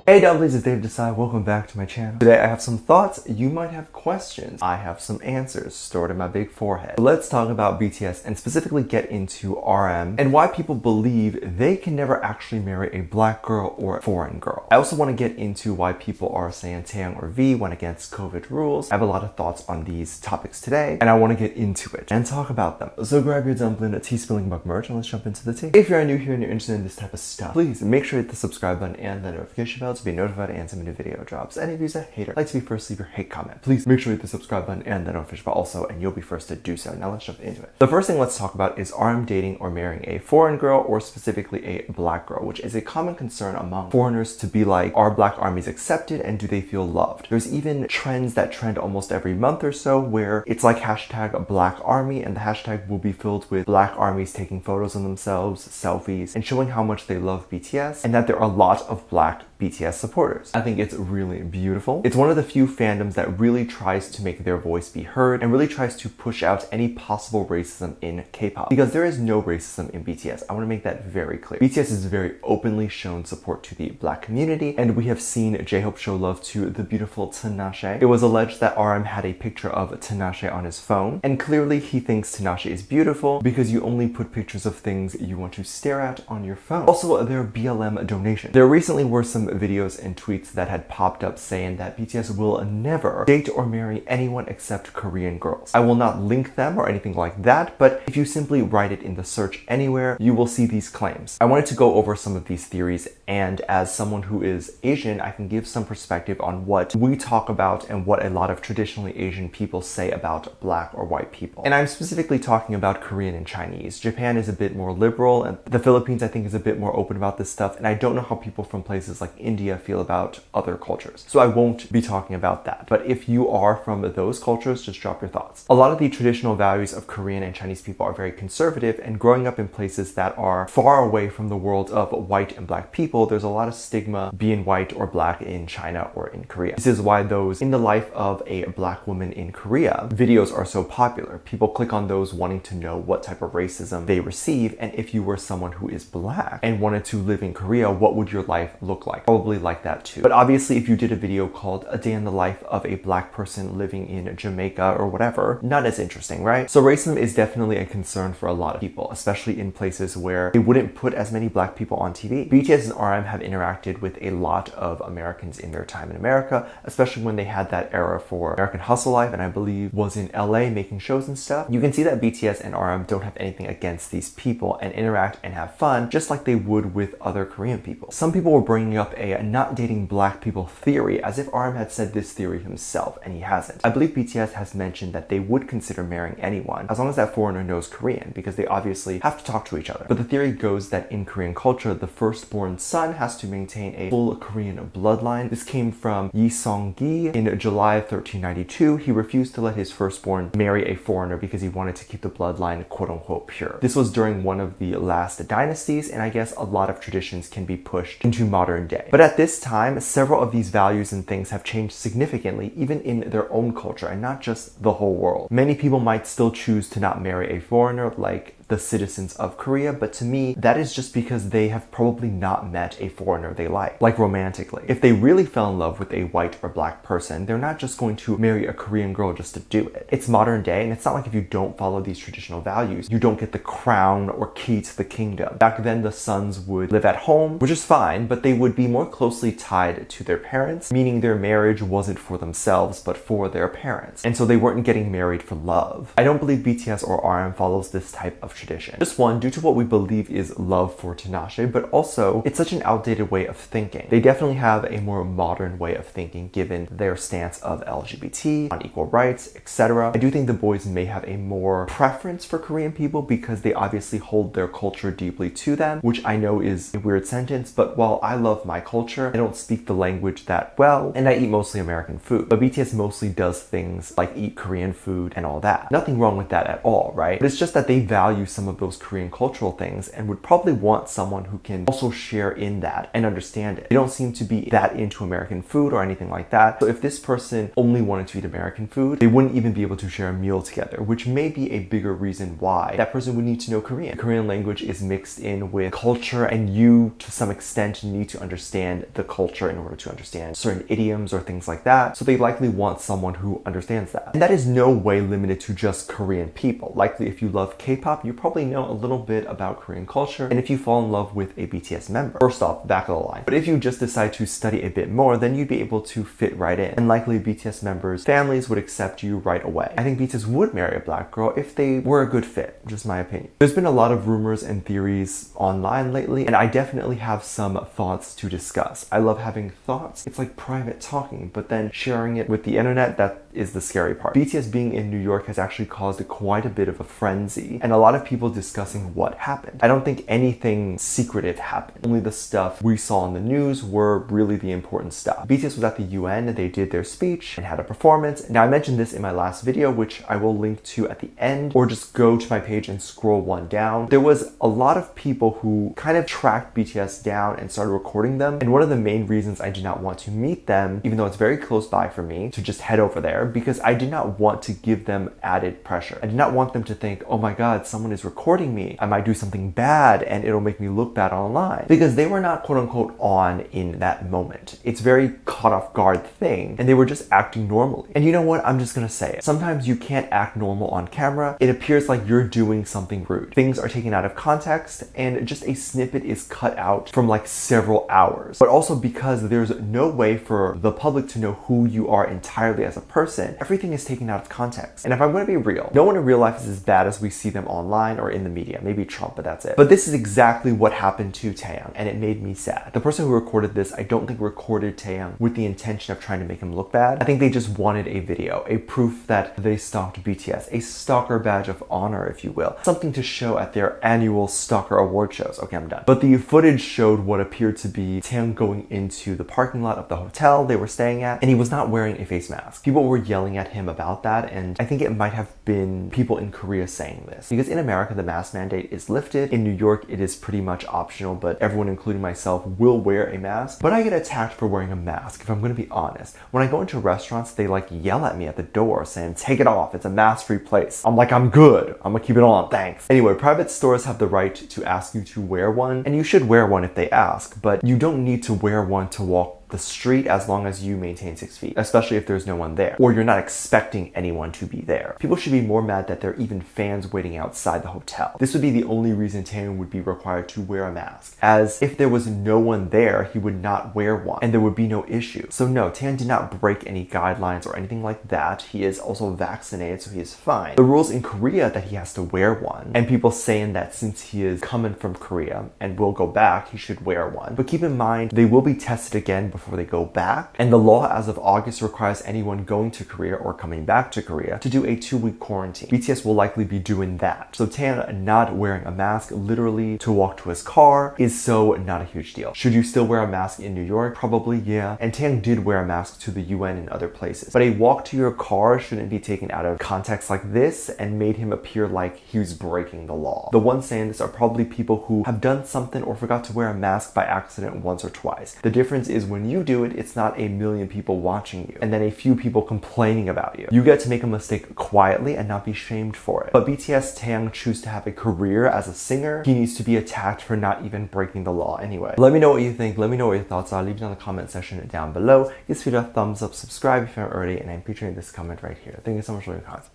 Hey dumplings, it's Dave Desai. Welcome back to my channel. Today I have some thoughts. You might have questions. I have some answers stored in my big forehead. So let's talk about BTS and specifically get into RM and why people believe they can never actually marry a black girl or a foreign girl. I also want to get into why people are saying Taehyung or V went against COVID rules. I have a lot of thoughts on these topics today and I want to get into it and talk about them. So grab your dumpling, a tea spilling mug merch, and let's jump into the tea. If you're new here and you're interested in this type of stuff, please make sure to hit the subscribe button and the notification bell to be notified and send me new video drops. And if you're a hater, like to be first, leave your hate comment. Please make sure to hit the subscribe button and the notification bell also, and you'll be first to do so. Now let's jump into it. The first thing let's talk about is RM dating or marrying a foreign girl, or specifically a black girl, which is a common concern among foreigners to be like, are black armies accepted and do they feel loved? There's even trends that trend almost every month or so where it's like hashtag black army, and the hashtag will be filled with black armies taking photos of themselves, selfies, and showing how much they love BTS and that there are a lot of black BTS supporters. I think it's really beautiful. It's one of the few fandoms that really tries to make their voice be heard and really tries to push out any possible racism in K-pop, because there is no racism in BTS. I want to make that very clear. BTS has very openly shown support to the black community, and we have seen J-Hope show love to the beautiful Tinashe. It was alleged that RM had a picture of Tinashe on his phone, and clearly he thinks Tinashe is beautiful because you only put pictures of things you want to stare at on your phone. Also, their BLM donation. There recently were some videos and tweets that had popped up saying that BTS will never date or marry anyone except Korean girls. I will not link them or anything like that, but if you simply write it in the search anywhere, you will see these claims. I wanted to go over some of these theories, and as someone who is Asian, I can give some perspective on what we talk about and what a lot of traditionally Asian people say about black or white people. And I'm specifically talking about Korean and Chinese. Japan is a bit more liberal, and the Philippines I think is a bit more open about this stuff, and I don't know how people from places like India feel about other cultures. So I won't be talking about that. But if you are from those cultures, just drop your thoughts. A lot of the traditional values of Korean and Chinese people are very conservative, and growing up in places that are far away from the world of white and black people, there's a lot of stigma being white or black in China or in Korea. This is why those in the life of a black woman in Korea videos are so popular. People click on those wanting to know what type of racism they receive, and if you were someone who is black and wanted to live in Korea, what would your life look like? Probably like that too. But obviously if you did a video called A Day in the Life of a Black Person Living in Jamaica or whatever, not as interesting, right? So racism is definitely a concern for a lot of people, especially in places where they wouldn't put as many black people on TV. BTS and RM have interacted with a lot of Americans in their time in America, especially when they had that era for American Hustle Life, and I believe was in LA making shows and stuff. You can see that BTS and RM don't have anything against these people and interact and have fun just like they would with other Korean people. Some people were bringing up a not dating black people theory as if RM had said this theory himself, and he hasn't. I believe BTS has mentioned that they would consider marrying anyone as long as that foreigner knows Korean, because they obviously have to talk to each other. But the theory goes that in Korean culture, the firstborn son has to maintain a full Korean bloodline. This came from Yi Song-gi in July 1392. He refused to let his firstborn marry a foreigner because he wanted to keep the bloodline quote-unquote pure. This was during one of the last dynasties, and I guess a lot of traditions can be pushed into modern day. But at this time, several of these values and things have changed significantly, even in their own culture and not just the whole world. Many people might still choose to not marry a foreigner, like the citizens of Korea, but to me, that is just because they have probably not met a foreigner they like romantically. If they really fell in love with a white or black person, they're not just going to marry a Korean girl just to do it. It's modern day, and it's not like if you don't follow these traditional values, you don't get the crown or key to the kingdom. Back then, the sons would live at home, which is fine, but they would be more closely tied to their parents, meaning their marriage wasn't for themselves, but for their parents. And so they weren't getting married for love. I don't believe BTS or RM follows this type of tradition. Just one, due to what we believe is love for Tinashe, but also it's such an outdated way of thinking. They definitely have a more modern way of thinking given their stance of LGBT, on equal rights, etc. I do think the boys may have a more preference for Korean people because they obviously hold their culture deeply to them, which I know is a weird sentence, but while I love my culture, I don't speak the language that well, and I eat mostly American food. But BTS mostly does things like eat Korean food and all that. Nothing wrong with that at all, right? But it's just that they value value some of those Korean cultural things and would probably want someone who can also share in that and understand it. They don't seem to be that into American food or anything like that. So if this person only wanted to eat American food, they wouldn't even be able to share a meal together, which may be a bigger reason why that person would need to know Korean. The Korean language is mixed in with culture, and you, to some extent, need to understand the culture in order to understand certain idioms or things like that. So they likely want someone who understands that. And that is no way limited to just Korean people. Likely, if you love K-pop, you probably know a little bit about Korean culture, and if you fall in love with a BTS member. First off, back of the line. But if you just decide to study a bit more, then you'd be able to fit right in. And likely BTS members' families would accept you right away. I think BTS would marry a black girl if they were a good fit, just my opinion. There's been a lot of rumors and theories online lately, and I definitely have some thoughts to discuss. I love having thoughts. It's like private talking, but then sharing it with the internet, that is the scary part. BTS being in New York has actually caused quite a bit of a frenzy, and a lot of people discussing what happened. I don't think anything secretive happened. Only the stuff we saw in the news were really the important stuff. BTS was at the UN, they did their speech and had a performance. Now I mentioned this in my last video, which I will link to at the end, or just go to my page and scroll one down. There was a lot of people who kind of tracked BTS down and started recording them, and one of the main reasons I did not want to meet them, even though it's very close by for me to just head over there, because I did not want to give them added pressure. I did not want them to think, oh my god, someone is recording me, I might do something bad and it'll make me look bad online, because they were not quote unquote on in that moment. It's very caught off guard thing, and they were just acting normally. And you know what, I'm just gonna say it. Sometimes you can't act normal on camera. It appears like you're doing something rude. Things are taken out of context, and just a snippet is cut out from like several hours. But also because there's no way for the public to know who you are entirely as a person, everything is taken out of context. And if I'm gonna be real, no one in real life is as bad as we see them online or in the media. Maybe Trump, but that's it. But this is exactly what happened to Taehyung, and it made me sad. The person who recorded this, I don't think recorded Taehyung with the intention of trying to make him look bad. I think they just wanted a video, a proof that they stalked BTS, a stalker badge of honor, if you will. Something to show at their annual stalker award shows. Okay, I'm done. But the footage showed what appeared to be Taehyung going into the parking lot of the hotel they were staying at, and he was not wearing a face mask. People were yelling at him about that, and I think it might have been people in Korea saying this. Because in America, the mask mandate is lifted. In New York, it is pretty much optional, but everyone, including myself, will wear a mask. But I get attacked for wearing a mask, if I'm gonna be honest. When I go into restaurants, they like yell at me at the door saying, take it off, it's a mask-free place. I'm like, I'm good, I'm gonna keep it on, thanks. Anyway, private stores have the right to ask you to wear one, and you should wear one if they ask, but you don't need to wear one to walk the street as long as you maintain 6 feet, especially if there's no one there, or you're not expecting anyone to be there. People should be more mad that there are even fans waiting outside the hotel. This would be the only reason Taehyung would be required to wear a mask, as if there was no one there, he would not wear one, and there would be no issue. So no, Taehyung did not break any guidelines or anything like that. He is also vaccinated, so he is fine. The rules in Korea that he has to wear one, and people saying that since he is coming from Korea and will go back, he should wear one. But keep in mind, they will be tested again before they go back, and the law as of August requires anyone going to Korea or coming back to Korea to do a 2-week quarantine. BTS will likely be doing that. So Taehyung not wearing a mask literally to walk to his car is so not a huge deal. Should you still wear a mask in New York? Probably, yeah. And Taehyung did wear a mask to the UN and other places. But a walk to your car shouldn't be taken out of context like this and made him appear like he was breaking the law. The ones saying this are probably people who have done something or forgot to wear a mask by accident once or twice. The difference is when you do it, it's not a million people watching you and then a few people complaining about you. You get to make a mistake quietly and not be shamed for it. But BTS Taehyung choose to have a career as a singer, he needs to be attacked for not even breaking the law anyway. Let me know what you think. Let me know what your thoughts are. Leave it in the comment section down below. Give this video a thumbs up, subscribe if you haven't already, and I'm featuring this comment right here. Thank you so much for your comments.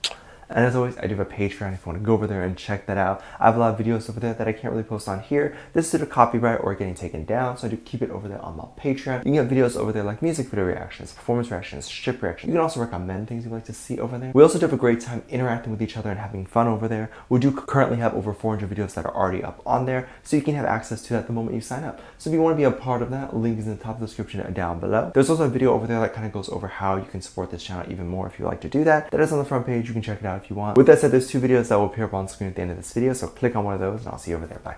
And as always, I do have a Patreon if you want to go over there and check that out. I have a lot of videos over there that I can't really post on here. This is due to copyright or getting taken down, so I do keep it over there on my Patreon. You can get videos over there like music video reactions, performance reactions, ship reactions. You can also recommend things you'd like to see over there. We also do have a great time interacting with each other and having fun over there. We do currently have over 400 videos that are already up on there, so you can have access to that the moment you sign up. So if you want to be a part of that, link is in the top of the description down below. There's also a video over there that kind of goes over how you can support this channel even more if you like to do that. That is on the front page. You can check it out if you want. With that said, there's 2 videos that will appear up on screen at the end of this video, so click on one of those and I'll see you over there. Bye.